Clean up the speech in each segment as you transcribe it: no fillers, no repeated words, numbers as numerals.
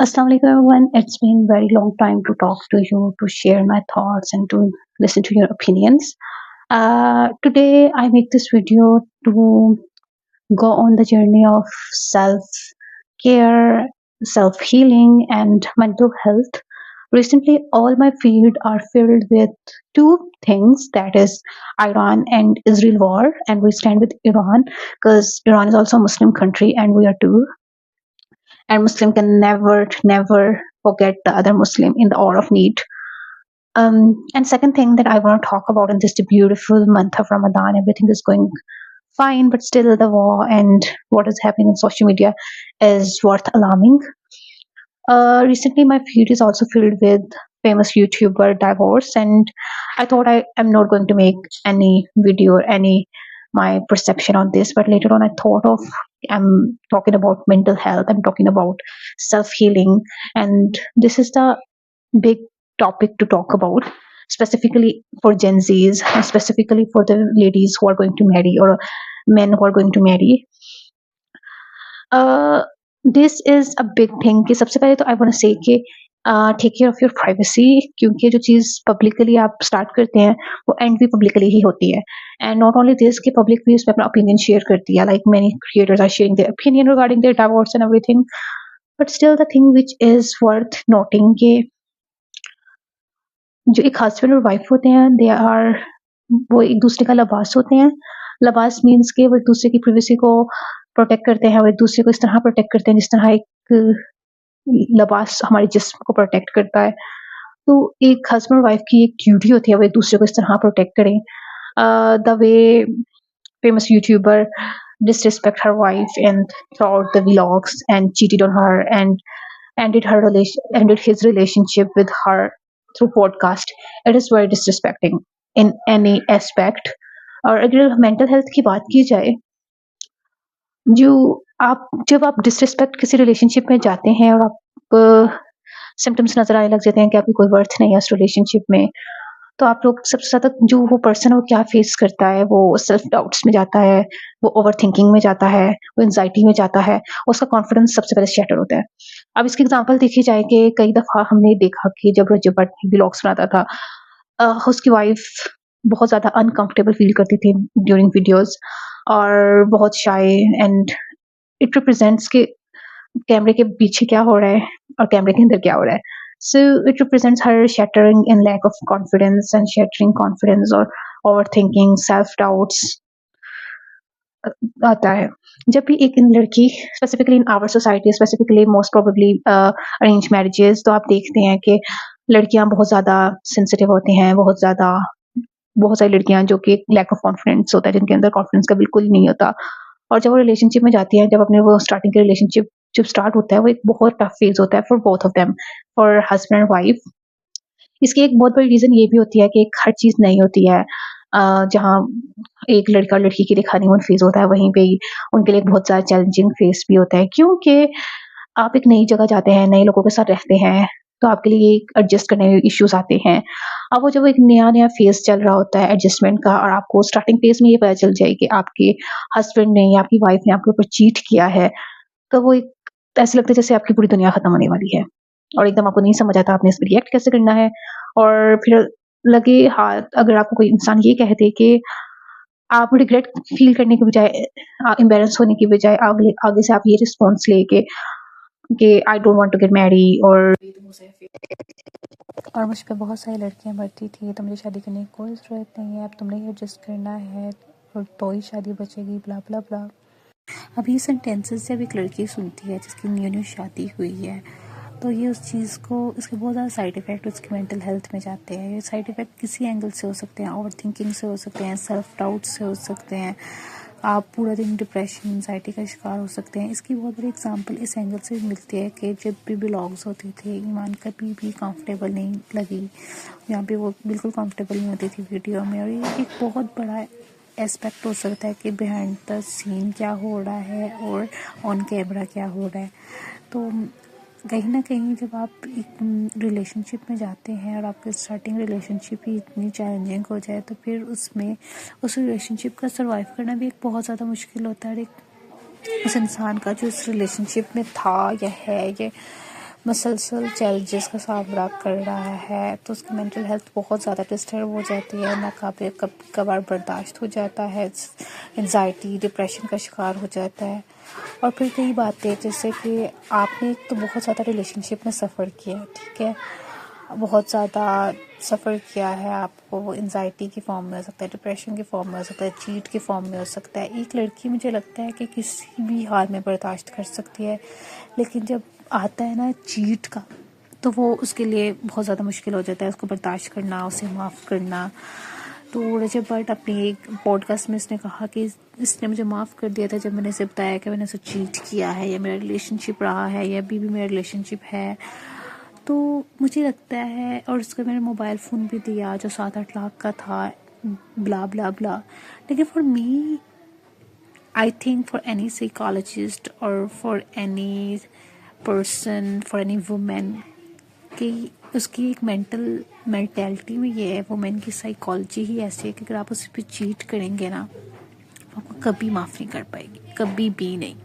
Assalamu alaikum everyone. It's been very long time to talk to you, to share my thoughts and to listen to your opinions. Today I make this video to go on the journey of self-care, self-healing and mental health. Recently all my feed are filled with two things, that is Iran and Israel war, and we stand with Iran because Iran is also a Muslim country and we are too, and Muslim can never forget the other Muslim in the hour of need. And second thing that I want to talk about in this beautiful month of Ramadan, everything is going fine, but still the war and what is happening on social media is worth alarming. Recently my feed is also filled with famous YouTuber divorce, and I thought I am not going to make any video or any my perception on this, but later on I thought of, I'm talking about mental health, I'm talking about self-healing, and this is the big topic to talk about, specifically for Gen Zs and specifically for the ladies who are going to marry or men who are going to marry. This is a big thing कि सबसे पहले तो I want to say कि take care of your privacy, क्योंकि जो चीज़ publicly आप start करते हैं वो एंड भी पब्लिकली ही होती है. एंड नॉट ओनली दिस कि पब्लिक भी उसमें अपना ओपिनियन शेयर करती है, like many creators are sharing their opinion regarding their divorce and everything. But still the thing which is worth noting कि जो एक हस्बैंड और वाइफ होते हैं, दे आर, वो एक दूसरे का लिबास होते हैं. लिबास मीन्स के वो एक दूसरे की प्राइवेसी को प्रोटेक्ट करते हैं, वो एक दूसरे को इस तरह प्रोटेक्ट करते हैं जिस तरह एक लिबास हमारे जिस्म को प्रोटेक्ट करता है. तो एक हस्बैंड और वाइफ की एक ड्यूटी होती है वो एक दूसरे को इस तरह प्रोटेक्ट करें. The way famous YouTuber disrespect her wife and throughout the vlogs and cheated on her and ended his relationship with her through podcast. It is very disrespecting in any aspect. और अगर mental health की बात की जाए, जब आप disrespect किसी relationship में जाते हैं और आप सिम्टम्स नजर आने लग जाते हैं कि आपकी कोई वर्थ नहीं है उस रिलेशनशिप में, तो आप लोग सबसे ज़्यादा जो वो पर्सन है वो क्या फेस करता है, वो सेल्फ डाउट्स में जाता है, वो ओवर थिंकिंग में जाता है, वो एंजाइटी में जाता है, उसका कॉन्फिडेंस सबसे पहले शैटर होता है. अब इसकी एग्जांपल देखी जाए कि कई दफ़ा हमने देखा कि जब रजब भट्ट व्लॉग्स बनाता था, उसकी वाइफ बहुत ज़्यादा अनकंफर्टेबल फील करती थी ड्यूरिंग वीडियोस और बहुत शाय, एंड इट रिप्रेजेंट्स के कैमरे के पीछे क्या हो रहा है और कैमरे के अंदर क्या हो रहा है. So it represents her shattering in lack of confidence and shattering confidence or overthinking, self doubts आता है. जब भी एक लड़की, specifically in our society, specifically most probably arrange marriages, तो आप देखते हैं कि लड़कियां बहुत ज़्यादा सेंसिटिव होती हैं, बहुत सारी लड़कियां जो कि लैक ऑफ कॉन्फिडेंस होता है, जिनके अंदर कॉन्फिडेंस का बिल्कुल नहीं होता, और जब वो रिलेशनशिप में जाती है, जब अपने वो स्टार्टिंग के रिलेशनशिप जब स्टार्ट होता है, वो एक बहुत टफ फेज होता है for both of them, for husband and wife. इसकी एक बहुत बड़ी रीज़न ये भी होती है कि एक हर चीज़ नई होती है. जहाँ एक लड़का और लड़की के लिए हनीमून फेज होता है, वहीं पे ही उनके लिए एक बहुत ज़्यादा चैलेंजिंग फेज भी होता है, क्योंकि आप एक नई जगह जाते हैं, नए लोगों के साथ रहते हैं, तो आपके लिए एडजस्ट करने में इश्यूज आते हैं. अब वो जब एक नया फेज चल रहा होता है एडजस्टमेंट का, और आपको स्टार्टिंग फेज में ये पता चल जाए कि आपके हस्बैंड ने या आपकी वाइफ ने आपके ऊपर चीट किया है, तो वो एक ऐसे लगता है जैसे आपकी पूरी दुनिया खत्म होने वाली है और एकदम आपको नहीं समझ आता आपने इस पर रिएक्ट कैसे करना है. और फिर लगे हाथ, अगर आपको कोई इंसान ये कह दे कि आप रिग्रेट फील करने के बजाय, एम्बेरस होने की बजाय आगे से आप ये रिस्पॉन्स ले कि I don't want to get marry, और मुझ पे बहुत सारी लड़कियां मरती थी, तो मुझे शादी करने की कोई ज़रूरत नहीं है, अब तुमने ही एडजस्ट करना है और तो ही शादी बचेगी, ब्ला ब्ला ब्ला. अब ये सेंटेंसेस जब एक लड़की सुनती है जिसकी न्यू शादी हुई है, तो ये उस चीज़ को, इसके बहुत ज़्यादा साइड इफ़ेक्ट उसकी मेंटल हेल्थ में जाते हैं. ये साइड इफ़ेक्ट किसी एंगल से हो सकते हैं, ओवर थिंकिंग से हो सकते हैं, सेल्फ डाउट से हो सकते हैं, आप पूरा दिन डिप्रेशन एंजाइटी का शिकार हो सकते हैं. इसकी बहुत बड़ी एग्जांपल इस एंगल से मिलती है कि जब भी ब्लॉग्स होते थे, ईमान कभी भी कंफर्टेबल नहीं लगी, यहाँ पे वो बिल्कुल कंफर्टेबल नहीं होती थी वीडियो में. और ये एक बहुत बड़ा एस्पेक्ट हो सकता है कि बिहाइंड द सीन क्या हो रहा है और ऑन कैमरा क्या हो रहा है. तो कहीं ना कहीं जब आप एक रिलेशनशिप में जाते हैं और आपकी स्टार्टिंग रिलेशनशिप ही इतनी चैलेंजिंग हो जाए, तो फिर उसमें उस रिलेशनशिप का सर्वाइव करना भी एक बहुत ज़्यादा मुश्किल होता है. एक उस इंसान का जो इस रिलेशनशिप में था या है, ये मसलसल चैलेंजेस का सामना कर रहा है, तो उसकी मेंटल हेल्थ बहुत ज़्यादा डिस्टर्ब हो जाती है, नाकाबिल कभार बर्दाश्त हो जाता है, एंजाइटी डिप्रेशन का शिकार हो जाता है। और फिर कई बातें जैसे कि आपने एक तो बहुत ज़्यादा रिलेशनशिप में सफ़र किया है, ठीक है, बहुत ज़्यादा सफ़र किया है, आपको वो एंजाइटी की फॉर्म में हो सकता है, डिप्रेशन की फॉर्म में हो सकता है, चीट की फॉर्म में हो सकता है। एक लड़की मुझे लगता है कि किसी भी हाल में बर्दाश्त कर सकती है, लेकिन जब आता है ना चीट का, तो वो उसके लिए बहुत ज़्यादा मुश्किल हो जाता है उसको बर्दाश्त करना, उसे माफ़ करना। तो रजब भट्ट अपनी एक पॉडकास्ट में इसने कहा कि इसने मुझे माफ़ कर दिया था जब मैंने इसे बताया कि मैंने उसे चीट किया है, या मेरा रिलेशनशिप रहा है, या अभी भी मेरा रिलेशनशिप है। तो मुझे लगता है, और उसको मैंने मोबाइल फ़ोन भी दिया जो 7-8 लाख का था, ब्ला ब्ला ब्ला। लेकिन for me, I think for any psychologist और for any person, for any women, कि उसकी एक मेंटलिटी में ये है, वुमेन की साइकोलॉजी ही ऐसी है कि अगर आप उस पर चीट करेंगे ना, आपको कभी माफ़ नहीं कर पाएगी, कभी भी नहीं।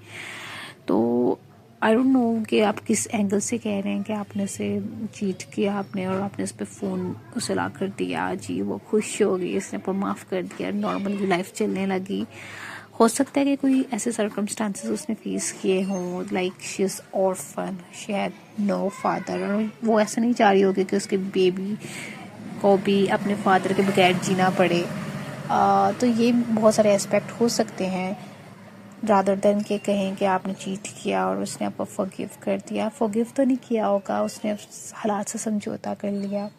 तो आई डोंट नो कि आप किस एंगल से कह रहे हैं कि आपने उसे चीट किया आपने, और आपने उस पर फ़ोन उसे ला कर दिया, जी वो खुश हो गई, इसने पर माफ़ कर दिया, नॉर्मल लाइफ चलने लगी। हो सकता है कि कोई ऐसे सर्कमस्टांसेस उसने फेस किए हों, like she is orphan, she had no father, और वो ऐसा नहीं चाह रही होगी कि उसके बेबी को भी अपने फादर के बगैर जीना पड़े। तो ये बहुत सारे एस्पेक्ट हो सकते हैं, रादर देन के कहें कि आपने चीट किया और उसने आपको फॉरगिव कर दिया। फॉरगिव तो नहीं किया होगा, उसने हालात से समझौता कर लिया,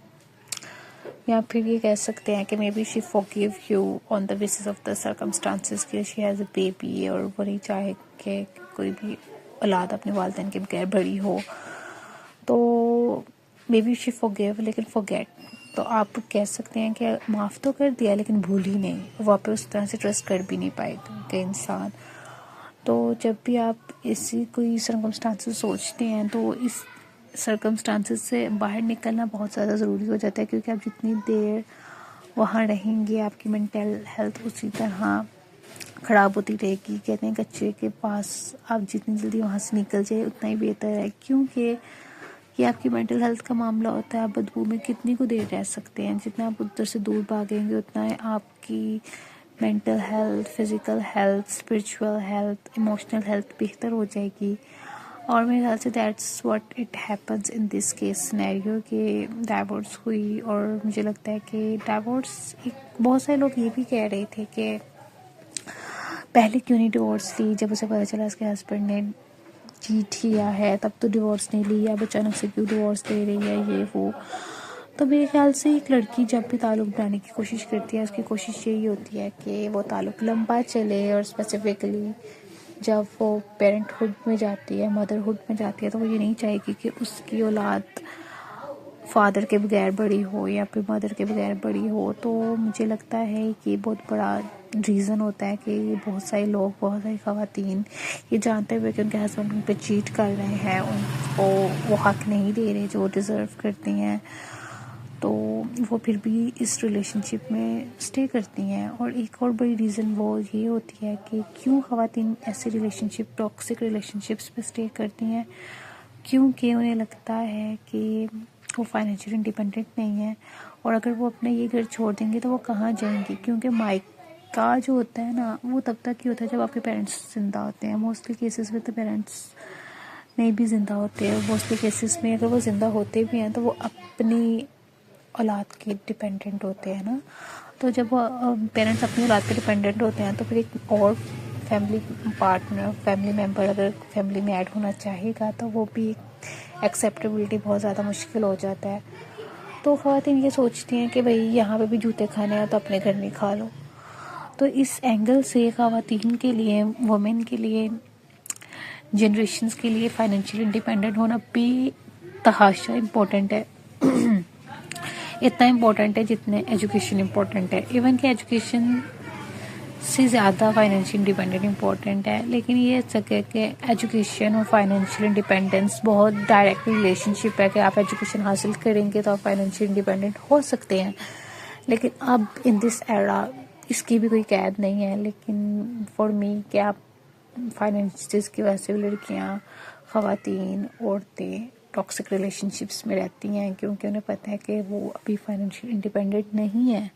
या फिर ये कह सकते हैं कि may be she forgive you on the basis of the circumstances कि शी हैज़ अ बेबी, और वो नहीं चाहे कि कोई भी औलाद अपने वालिदैन के बगैर बड़ी हो। तो मे बी शी फॉरगिव, लेकिन फॉरगेट, तो आप कह सकते हैं कि माफ़ तो कर दिया लेकिन भूल ही नहीं, वापस उस तरह से ट्रस्ट कर भी नहीं पाएगा कि इंसान। तो जब भी आप ऐसी कोई सर्कमस्टांसेस सोचते हैं, तो इस सर्कमस्टांसेस से बाहर निकलना बहुत ज़्यादा ज़रूरी हो जाता है, क्योंकि आप जितनी देर वहाँ रहेंगे आपकी मेंटल हेल्थ उसी तरह ख़राब होती रहेगी। कहते हैं कच्चे के पास आप जितनी जल्दी वहाँ से निकल जाए उतना ही बेहतर है, क्योंकि ये आपकी मेंटल हेल्थ का मामला होता है। आप बदबू में कितनी को देर रह सकते हैं, जितना आप उधर से दूर भागेंगे उतना आपकी mental health, physical health, spiritual health, emotional health बेहतर हो जाएगी। और मेरे ख्याल से that's what it happens in this case scenario कि डाइवोर्स हुई। और मुझे लगता है कि डाइवोर्स, एक बहुत सारे लोग ये भी कह रहे थे कि पहले क्यों नहीं डिवोर्स ली, जब उसे पता चला उसके हस्बैंड ने चीट किया है तब तो डिवोर्स नहीं ली, अब अचानक से क्यों डिवोर्स दे रही है, ये वो। तो मेरे ख्याल से एक लड़की जब भी ताल्लुक़ बनाने की कोशिश करती है, उसकी कोशिश यही होती है कि वो ताल्लुक़ लंबा चले, और स्पेसिफिकली जब वो पेरेंटहुड में जाती है, मदरहुड में जाती है, तो वो ये नहीं चाहेगी कि उसकी औलाद फादर के बगैर बड़ी हो या फिर मदर के बगैर बड़ी हो। तो मुझे लगता है कि बहुत बड़ा रीज़न होता है कि बहुत सारे लोग, बहुत सारी ख़वातीन ये जानते हुए कि उनके हस्बैंड उन पर चीट कर रहे हैं, उनको वो हक़ नहीं दे रहे जो वो डिज़र्व करती हैं, तो वो फिर भी इस रिलेशनशिप में स्टे करती हैं। और एक और बड़ी रीज़न वो ये होती है कि क्यों ख़वातीन ऐसे रिलेशनशिप, टॉक्सिक रिलेशनशिप्स पे स्टे करती हैं, क्योंकि उन्हें लगता है कि वो फाइनेंशियल इंडिपेंडेंट नहीं है, और अगर वो अपना ये घर छोड़ देंगे तो वो कहाँ जाएंगी, क्योंकि मायका जो होता है ना, वो तब तक ही होता है जब आपके पेरेंट्स ज़िंदा होते हैं। मोस्टली केसेस में तो पेरेंट्स नहीं भी ज़िंदा होते हैं, मोस्टली केसेस में अगर वो ज़िंदा होते भी हैं तो वो अपनी औलाद के डिपेंडेंट होते हैं ना। तो जब पेरेंट्स अपनी औलाद पे डिपेंडेंट होते हैं, तो फिर एक और फैमिली पार्टनर, फैमिली मेम्बर अगर फैमिली में ऐड होना चाहेगा तो वो भी एक्सेप्टेबिलिटी बहुत ज़्यादा मुश्किल हो जाता है। तो ख़वातीन ये सोचती हैं कि भाई यहाँ पे भी जूते खाने हैं तो अपने घर में खा लो। तो इस एंगल से ख़वातीन के लिए, वुमेन के लिए, जनरेशन्स के लिए फाइनेंशियल इंडिपेंडेंट होना बेतहाशा इम्पोर्टेंट है। इतना इम्पोर्टेंट है जितने एजुकेशन इम्पोर्टेंट है। इवन कि एजुकेशन से ज़्यादा फाइनेंशियल इंडिपेंडेंट इम्पोर्टेंट है। लेकिन ये सके कि एजुकेशन और फाइनेंशियल इंडिपेंडेंस बहुत डायरेक्ट रिलेशनशिप है कि आप एजुकेशन हासिल करेंगे तो आप फाइनेंशियल इंडिपेंडेंट हो सकते हैं। लेकिन अब इन दिस एरा इसकी भी कोई कैद नहीं है। लेकिन फॉर मी कि आप फाइनेंसिस की वजह से लड़कियाँ, ख़वातीन, औरतें टॉक्सिक रिलेशनशिप्स में रहती हैं, क्योंकि उन्हें पता है कि वो अभी फाइनेंशियल इंडिपेंडेंट नहीं है।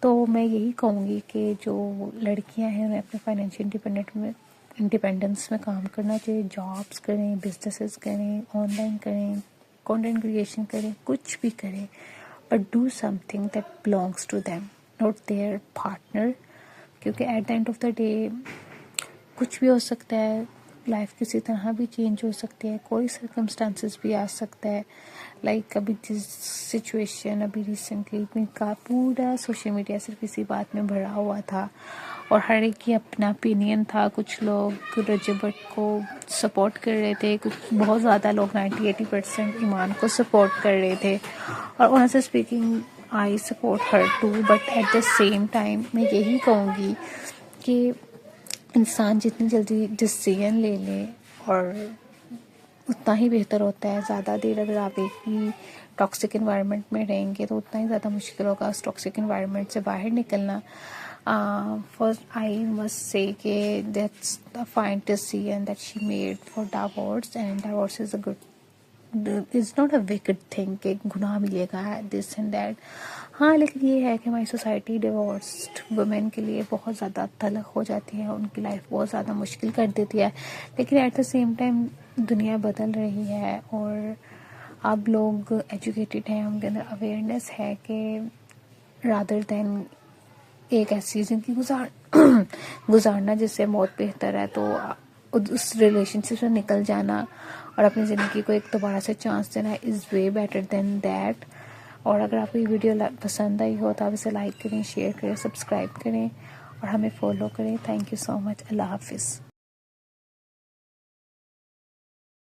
तो मैं यही कहूँगी कि जो लड़कियां हैं उन्हें अपने फाइनेंशियल इंडिपेंडेंस में काम करना चाहिए। जॉब्स करें, बिजनेसेस करें, ऑनलाइन करें, कंटेंट क्रिएशन करें, कुछ भी करें, but do something that belongs to them, not their partner. क्योंकि at the end of the day कुछ भी हो सकता है, लाइफ किसी तरह भी चेंज हो सकती है, कोई सर्कमस्टांसेस भी आ सकता है। लाइक अभी जिस सिचुएशन अभी रिसेंटली का पूरा सोशल मीडिया सिर्फ इसी बात में भरा हुआ था और हर एक की अपना ओपिनियन था। कुछ लोग रजब भट्ट को सपोर्ट कर रहे थे, कुछ बहुत ज़्यादा लोग 90-80% ईमान को सपोर्ट कर रहे थे। और honestly speaking I support her too, but at the same time मैं यही कहूँगी कि इंसान जितनी जल्दी डिसीजन ले ले और उतना ही बेहतर होता है। ज़्यादा देर अगर आप एक ही टॉक्सिक इन्वायरमेंट में रहेंगे तो उतना ही ज़्यादा मुश्किल होगा उस टॉक्सिक इन्वायरमेंट से बाहर निकलना। फर्स्ट आई मस्ट से कि that's the fine decision that she made for divorce, and divorce is a good, is not a wicked thing कि गुनाह मिलेगा दिस एंड दैट। हाँ, लेकिन ये है कि हमारी सोसाइटी डिवोर्स्ड वुमेन के लिए बहुत ज़्यादा तलख हो जाती है, उनकी लाइफ बहुत ज़्यादा मुश्किल कर देती है। लेकिन एट द सेम टाइम दुनिया बदल रही है और अब लोग एजुकेटेड हैं, उनके अंदर अवेयरनेस है कि रादर दैन एक ऐसी ज़िंदगी गुजारना जिससे मौत बेहतर है, तो उस रिलेशनशिप से निकल जाना और अपनी ज़िंदगी को एक दोबारा से चांस देना is way better than that. और अगर आपको ये वीडियो पसंद आई हो तो आप इसे लाइक करें, शेयर करें, सब्सक्राइब करें और हमें फॉलो करें। Thank you so much. अल्लाह हाफिज़।